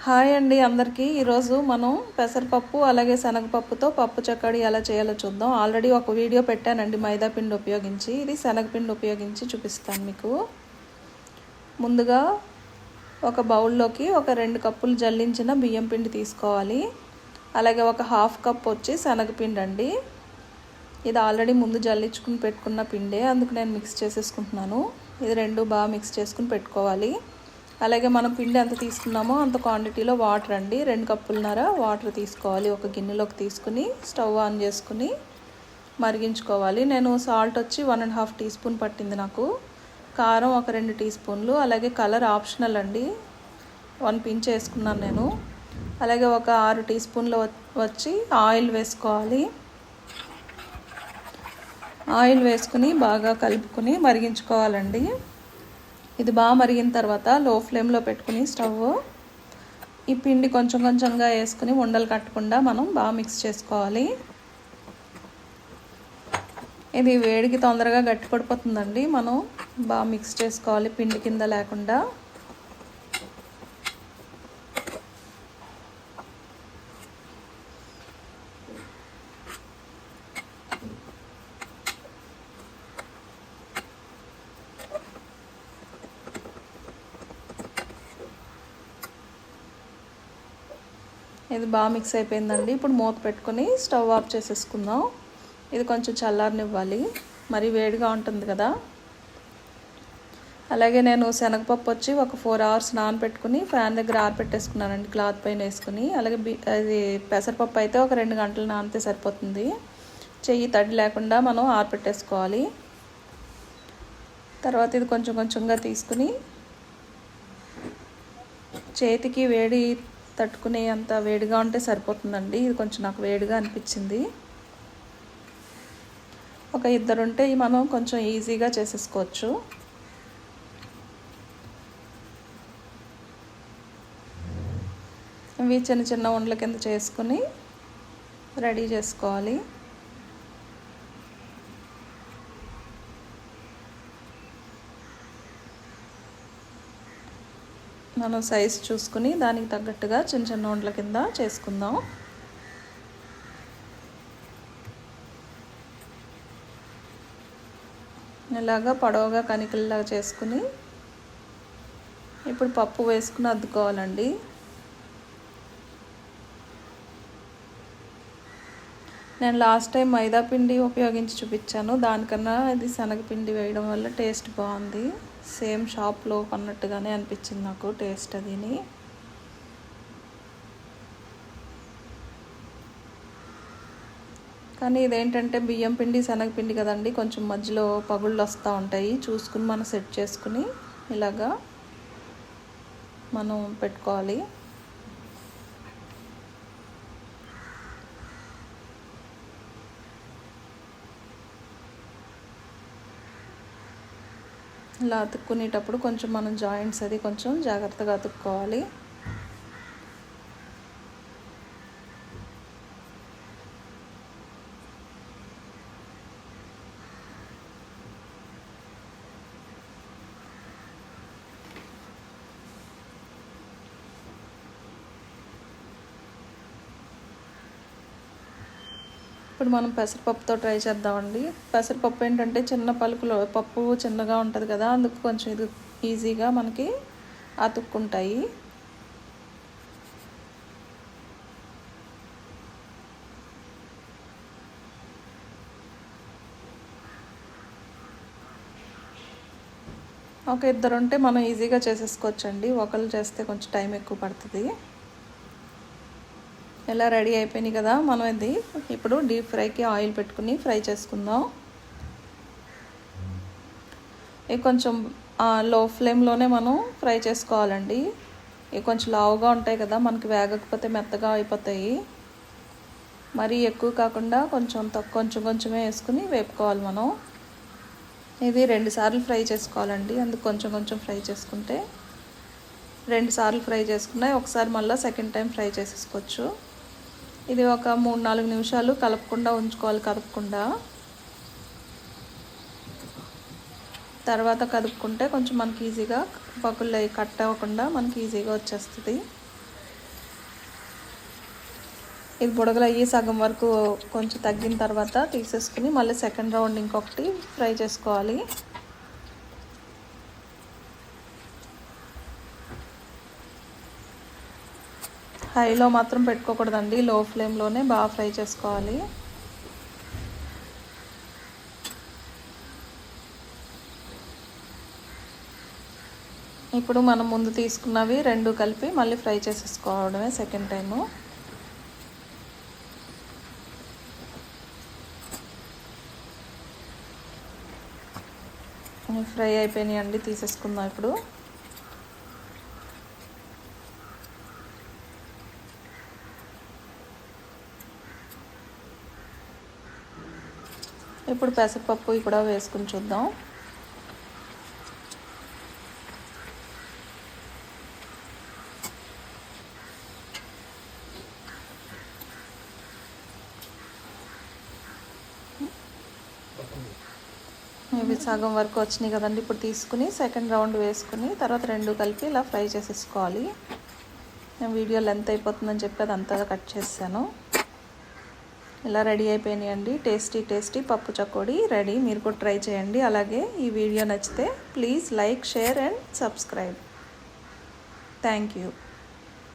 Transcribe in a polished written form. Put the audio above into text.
Hi అండి అందరికీ. ఈరోజు మనం పెసరపప్పు అలాగే శనగపప్పుతో పప్పు చక్కడి ఎలా చేయాలో చూద్దాం. ఆల్రెడీ ఒక వీడియో పెట్టానండి మైదా పిండి ఉపయోగించి. ఇది శనగపిండి ఉపయోగించి చూపిస్తాను మీకు. ముందుగా ఒక బౌల్లోకి ఒక 2 కప్పులు జల్లించిన బియ్యం పిండి తీసుకోవాలి. అలాగే ఒక హాఫ్ కప్ వచ్చి శనగపిండి అండి. ఇది ఆల్రెడీ ముందు జల్లించుకుని పెట్టుకున్న పిండే, అందుకు నేను మిక్స్ చేసేసుకుంటున్నాను. ఇది 2 బాగా మిక్స్ చేసుకుని పెట్టుకోవాలి. అలాగే మనం పిండి ఎంత తీసుకున్నామో అంత క్వాంటిటీలో వాటర్ అండి, 2 కప్పులన్నర వాటర్ తీసుకోవాలి. ఒక గిన్నెలోకి తీసుకుని స్టవ్ ఆన్ చేసుకుని మరిగించుకోవాలి. నేను సాల్ట్ వచ్చి 1.5 టీ స్పూన్ పట్టింది నాకు. కారం ఒక 2 టీ స్పూన్లు. అలాగే కలర్ ఆప్షనల్ అండి, 1 పించ్ వేసుకున్నాను నేను. అలాగే ఒక 6 టీ స్పూన్లు వచ్చి ఆయిల్ వేసుకోవాలి. ఆయిల్ వేసుకుని బాగా కలుపుకొని మరిగించుకోవాలండి. ఇది బాగా మరిగిన తర్వాత లో ఫ్లేమ్లో పెట్టుకుని స్టవ్ ఈ పిండి కొంచెం కొంచెంగా వేసుకుని ఉండలు కట్టకుండా మనం బాగా మిక్స్ చేసుకోవాలి. ఇది వేడికి తొందరగా గట్టి పడిపోతుందండి, మనం బాగా మిక్స్ చేసుకోవాలి పిండి కింద లేకుండా. ఇది బాగా మిక్స్ అయిపోయిందండి. ఇప్పుడు మూత పెట్టుకొని స్టవ్ ఆఫ్ చేసేసుకుందాం. ఇది కొంచెం చల్లారనివ్వాలి, మరి వేడిగా ఉంటుంది కదా. అలాగే నేను శనగపప్పు వచ్చి ఒక 4 అవర్స్ నానబెట్టుకుని ఫ్యాన్ దగ్గర ఆరబెట్టేసుకున్నానండి, క్లాత్ పైన వేసుకుని. అలాగే అది పెసరపప్పు అయితే ఒక 2 గంటలు నానితే సరిపోతుంది. చెయ్యి తడి లేకుండా మనం ఆరబెట్టేసుకోవాలి. తర్వాత ఇది కొంచెం కొంచెంగా తీసుకుని చేతికి వేడి తట్టుకునే అంత వేడిగా ఉంటే సరిపోతుందండి. ఇది కొంచెం నాకు వేడిగా అనిపించింది. ఒక 2 ఉంటే మనం కొంచెం ఈజీగా చేసేసుకోవచ్చు. ఇవి చిన్న చిన్న ఉండల కింద చేసుకుని రెడీ చేసుకోవాలి. మనం సైజ్ చూసుకుని దానికి తగ్గట్టుగా చిన్న చిన్న ఉండల కింద చేసుకుందాం. ఇలాగా పొడవుగా కనికల్లాగా చేసుకుని ఇప్పుడు పప్పు వేసుకుని అద్దుకోవాలండి. నేను లాస్ట్ టైం మైదా పిండి ఉపయోగించి చూపించాను, దానికన్నా ఇది శనగపిండి వేయడం వల్ల టేస్ట్ బాగుంది. సేమ్ షాప్లో కొన్నట్టుగానే అనిపించింది నాకు టేస్ట్ అదిని. కానీ ఇదేంటంటే బియ్యం పిండి శనగపిండి కదండి, కొంచెం మధ్యలో పగుళ్ళు వస్తూ ఉంటాయి. చూసుకుని మనం సెట్ చేసుకుని ఇలాగా మనం పెట్టుకోవాలి. ఇలా అతుక్కునేటప్పుడు కొంచెం మనం జాయింట్స్ అది కొంచెం జాగ్రత్తగా అతుక్కోవాలి. ఇప్పుడు మనం పెసరపప్పుతో ట్రై చేద్దామండి. పెసరపప్పు ఏంటంటే చిన్న పలుకులో పప్పు చిన్నగా ఉంటుంది కదా, అందుకు కొంచెం ఇది ఈజీగా మనకి అతుక్కుంటాయి. ఒక 2 ఉంటే మనం ఈజీగా చేసేసుకోవచ్చండి. ఒకళ్ళు చేస్తే కొంచెం టైం ఎక్కువ పడుతుంది. ఇలా రెడీ అయిపోయినాయి కదా, మనం ఇది ఇప్పుడు డీప్ ఫ్రైకి ఆయిల్ పెట్టుకుని ఫ్రై చేసుకుందాం. ఇవి కొంచెం లో ఫ్లేమ్లోనే మనం ఫ్రై చేసుకోవాలండి. ఇవి కొంచెం లావుగా ఉంటాయి కదా, మనకి వేగకపోతే మెత్తగా అయిపోతాయి. మరీ ఎక్కువ కాకుండా కొంచెం కొంచెమే వేసుకుని వేపుకోవాలి మనం. ఇది 2 సార్లు ఫ్రై చేసుకోవాలండి, అందుకు కొంచెం కొంచెం ఫ్రై చేసుకుంటే 2 సార్లు ఫ్రై చేసుకున్నా ఒకసారి మళ్ళీ సెకండ్ టైం ఫ్రై చేసేసుకోవచ్చు. ఇది ఒక 3-4 నిమిషాలు కలపకుండా ఉంచుకోవాలి, కదపకుండా. తర్వాత కదుపుకుంటే కొంచెం మనకి ఈజీగా పగుళ్ళు కట్ అవ్వకుండా మనకి ఈజీగా వచ్చేస్తుంది. ఇది బుడగలు అయ్యి సగం వరకు కొంచెం తగ్గిన తర్వాత తీసేసుకుని మళ్ళీ సెకండ్ రౌండ్ ఇంకొకటి ఫ్రై చేసుకోవాలి. హైలో మాత్రం పెట్టుకోకూడదండి, లో ఫ్లేమ్లోనే బాగా ఫ్రై చేసుకోవాలి. ఇప్పుడు మనం ముందు తీసుకున్నవి రెండు కలిపి మళ్ళీ ఫ్రై చేసేసుకోవడమే సెకండ్ టైము. ఫ్రై అయిపోయినాయండి, తీసేసుకుందాం ఇప్పుడు. ఇప్పుడు పెసరపప్పు కూడా వేసుకుని చూద్దాం. ఇవి సగం వరకు వచ్చినాయి కదండి. ఇప్పుడు తీసుకుని సెకండ్ రౌండ్ వేసుకుని తర్వాత రెండు కలిపి ఇలా ఫ్రై చేసేసుకోవాలి. నేను వీడియో లెంత్ అయిపోతుందని చెప్పి అదంతా కట్ చేశాను. ఇలా రెడీ అయిపోయినాయండి. టేస్టీ పప్పు చకోడీ రెడీ. మీరు కూడా ట్రై చేయండి. అలాగే ఈ వీడియో నచ్చితే please like, share and subscribe. Thank you.